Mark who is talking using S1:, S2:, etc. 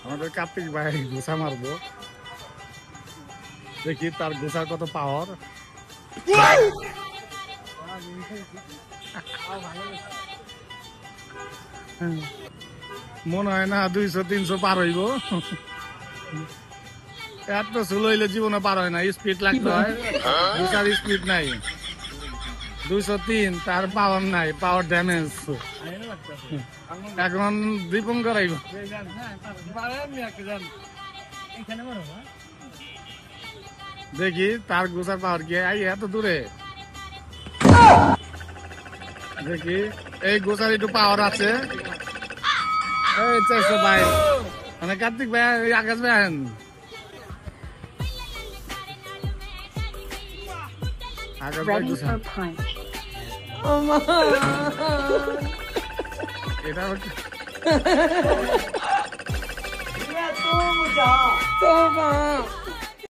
S1: আমাদের কার্তিক ভাই ঘুষা মারবো, দেখি তার ঘুষার কত পাওয়ার। মনে হয় না 200-300 পার হইব। এত সুল হইলে জীবনে পার হয় না, স্পিড লাগতে হয়, ঘুষার স্পিড নাই। 203 তার পাওয়ার নাই, পাওয়ার ড্যামেজ। এখন দীপন করাইব, দেখি তার ঘুষার পাওয়ার কি। এত দূরে দেখি এই গোসার একটু পাওয়ার আছে। এই চাইছে ভাই, মানে কার্তিক ভাই আকাশ ভাই আহেন, আকাশ ভাই গোসা এটা
S2: Toma!